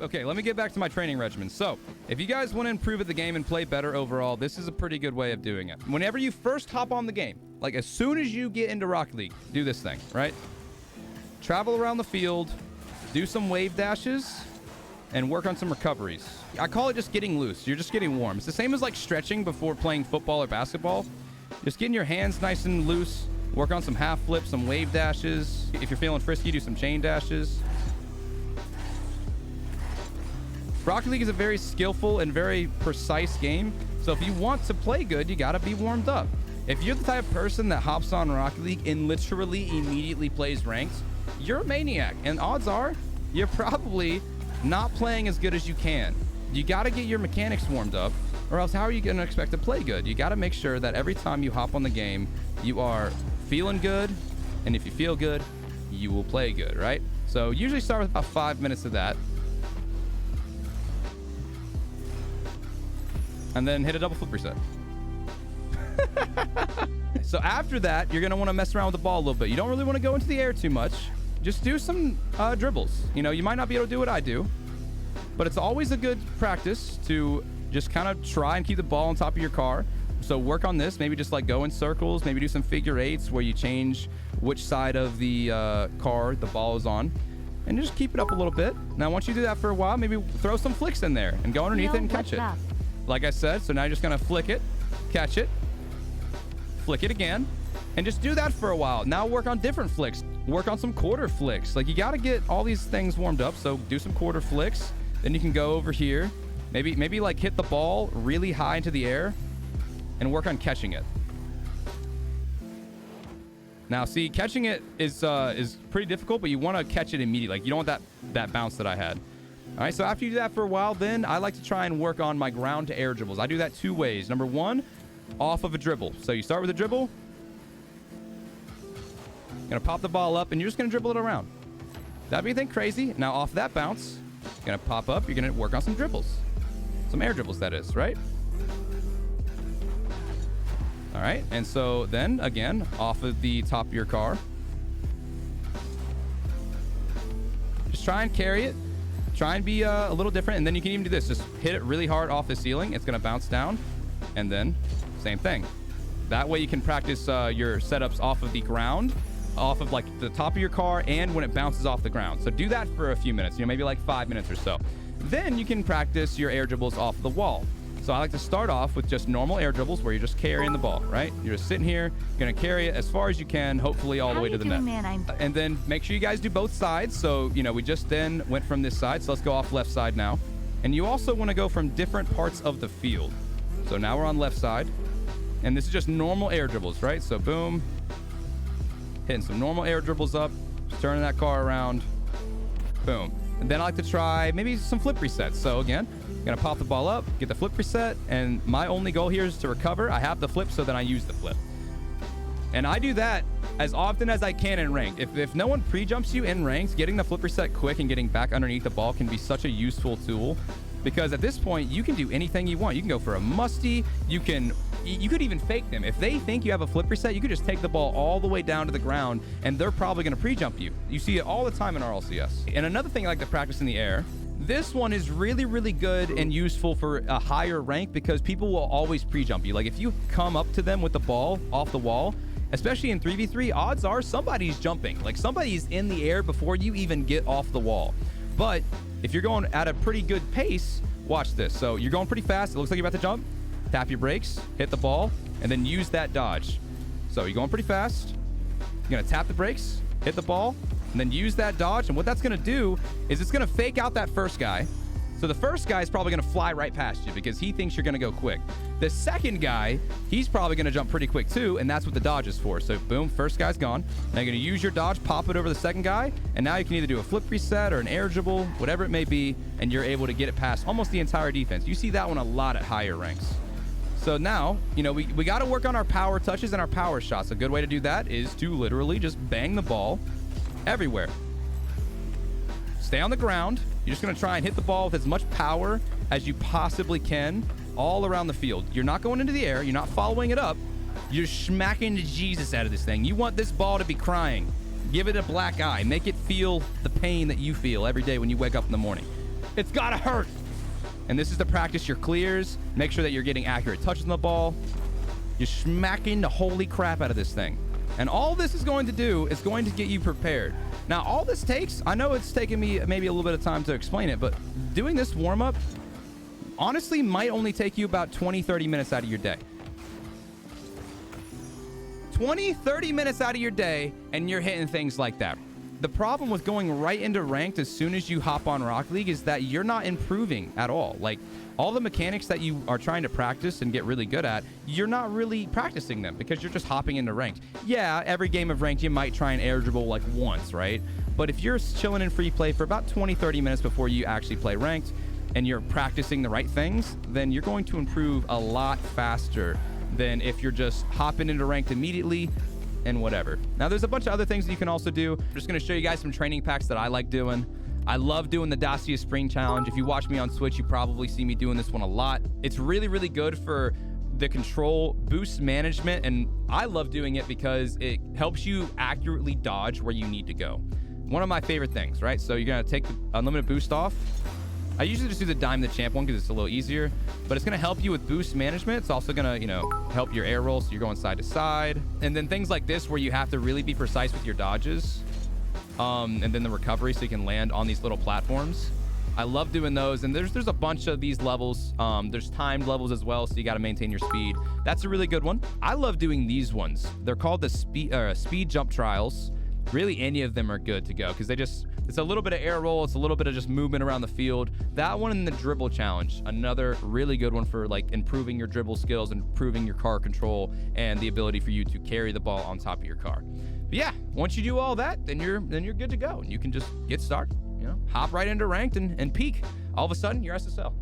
Okay, let me get back to my training regimen. So, if you guys want to improve at the game and play better overall, this is a pretty good way of doing it. Whenever you first hop on the game, like as soon as you get into Rocket League, do this thing, right? Travel around the field, do some wave dashes, and work on some recoveries. I call it just getting loose. You're just getting warm. It's the same as like stretching before playing football or basketball. Just getting your hands nice and loose. Work on some half flips, some wave dashes. If you're feeling frisky, do some chain dashes. Rocket League is a very skillful and very precise game. So if you want to play good, you gotta be warmed up. If you're the type of person that hops on Rocket League and literally immediately plays ranked, you're a maniac. And odds are, you're probably not playing as good as you can. You gotta get your mechanics warmed up, or else how are you gonna expect to play good? You gotta make sure that every time you hop on the game, you are feeling good. And if you feel good, you will play good, right? So usually start with about 5 minutes of that. And then hit a double flip reset. So after that, you're going to want to mess around with the ball a little bit. You don't really want to go into the air too much. Just do some dribbles. You know, you might not be able to do what I do, but it's always a good practice to just kind of try and keep the ball on top of your car. So work on this. Maybe just like go in circles. Maybe do some figure eights where you change which side of the car the ball is on. And just keep it up a little bit. Now, once you do that for a while, maybe throw some flicks in there and go underneath it and catch it. Like I said, so now you're just going to flick it, catch it, flick it again, and just do that for a while. Now work on different flicks. Work on some quarter flicks. Like, you got to get all these things warmed up. So do some quarter flicks. Then you can go over here. Maybe like hit the ball really high into the air and work on catching it. Now, see, catching it is pretty difficult, but you want to catch it immediately. Like, you don't want that bounce that I had. All right, so after you do that for a while, then I like to try and work on my ground to air dribbles. I do that 2 ways. Number 1, off of a dribble. So you start with a dribble. You're going to pop the ball up, and you're just going to dribble it around. That'd be anything crazy. Now, off that bounce, you're going to pop up. You're going to work on some dribbles. Some air dribbles, that is, right? All right, and so then, again, off of the top of your car. Just try and carry it. Try and be a little different, and then you can even do this. Just hit it really hard off the ceiling. It's going to bounce down, and then same thing. That way you can practice your setups off of the ground, off of like the top of your car, and when it bounces off the ground. So do that for a few minutes, you know, maybe like 5 minutes or so. Then you can practice your air dribbles off the wall. So I like to start off with just normal air dribbles where you're just carrying the ball, right? You're just sitting here, going to carry it as far as you can, hopefully all the way to the net. And then make sure you guys do both sides. So, you know, we just then went from this side. So let's go off left side now. And you also want to go from different parts of the field. So now we're on left side. And this is just normal air dribbles, right? So boom, hitting some normal air dribbles up, just turning that car around, boom. And then I like to try maybe some flip resets. So again, I'm going to pop the ball up, get the flip reset, and my only goal here is to recover. I have the flip, so then I use the flip. And I do that as often as I can in ranked. If no one pre-jumps you in ranked, getting the flip reset quick and getting back underneath the ball can be such a useful tool. Because at this point, you can do anything you want. You can go for a musty. You could even fake them. If they think you have a flip reset, you could just take the ball all the way down to the ground, and they're probably going to pre-jump you. You see it all the time in RLCS. And another thing I like to practice in the air, this one is really, really good and useful for a higher rank because people will always pre-jump you. Like if you come up to them with the ball off the wall, especially in 3v3, odds are somebody's jumping. Like somebody's in the air before you even get off the wall. But if you're going at a pretty good pace, watch this. So you're going pretty fast. It looks like you're about to jump. Tap your brakes, hit the ball, and then use that dodge. So you're going pretty fast. You're going to tap the brakes, hit the ball, and then use that dodge. And what that's going to do is it's going to fake out that first guy. So the first guy is probably going to fly right past you because he thinks you're going to go quick. The second guy, he's probably going to jump pretty quick too, and that's what the dodge is for. So boom, first guy's gone. Now you're going to use your dodge, pop it over the second guy, and now you can either do a flip reset or an air dribble, whatever it may be, and you're able to get it past almost the entire defense. You see that one a lot at higher ranks. So now, you know, we got to work on our power touches and our power shots. A good way to do that is to literally just bang the ball everywhere. Stay on the ground. You're just going to try and hit the ball with as much power as you possibly can all around the field. You're not going into the air. You're not following it up. You're smacking the Jesus out of this thing. You want this ball to be crying. Give it a black eye. Make it feel the pain that you feel every day when you wake up in the morning. It's gotta hurt. And this is to practice your clears. Make sure that you're getting accurate touches on the ball. You're smacking the holy crap out of this thing. And all this is going to do is going to get you prepared. Now, all this takes, I know it's taken me maybe a little bit of time to explain it, but doing this warm-up honestly might only take you about 20-30 minutes out of your day. 20-30 minutes out of your day, and you're hitting things like that. The problem with going right into ranked as soon as you hop on Rocket League is that you're not improving at all. Like, all the mechanics that you are trying to practice and get really good at, you're not really practicing them because you're just hopping into ranked. Yeah, every game of ranked, you might try an air dribble like once, right? But if you're chilling in free play for about 20-30 minutes before you actually play ranked and you're practicing the right things, then you're going to improve a lot faster than if you're just hopping into ranked immediately and whatever. Now, there's a bunch of other things that you can also do. I'm just going to show you guys some training packs that I like doing. I love doing the Dacia Spring Challenge. If you watch me on Twitch, you probably see me doing this one a lot. It's really, really good for the control boost management, and I love doing it because it helps you accurately dodge where you need to go. One of my favorite things, right? So you're going to take the unlimited boost off. I usually just do the Dime the Champ one because it's a little easier, but it's going to help you with boost management. It's also going to, you know, help your air roll so you're going side to side. And then things like this where you have to really be precise with your dodges. And then the recovery so you can land on these little platforms. I love doing those. And there's a bunch of these levels. There's timed levels as well, so you got to maintain your speed. That's a really good one. I love doing these ones. They're called the speed jump trials. Really, any of them are good to go because it's a little bit of air roll. It's a little bit of just movement around the field. That one and the dribble challenge, another really good one for like improving your dribble skills, improving your car control, and the ability for you to carry the ball on top of your car. But yeah, once you do all that, then you're good to go, and you can just get started. You know, hop right into ranked and peak. All of a sudden, you're SSL.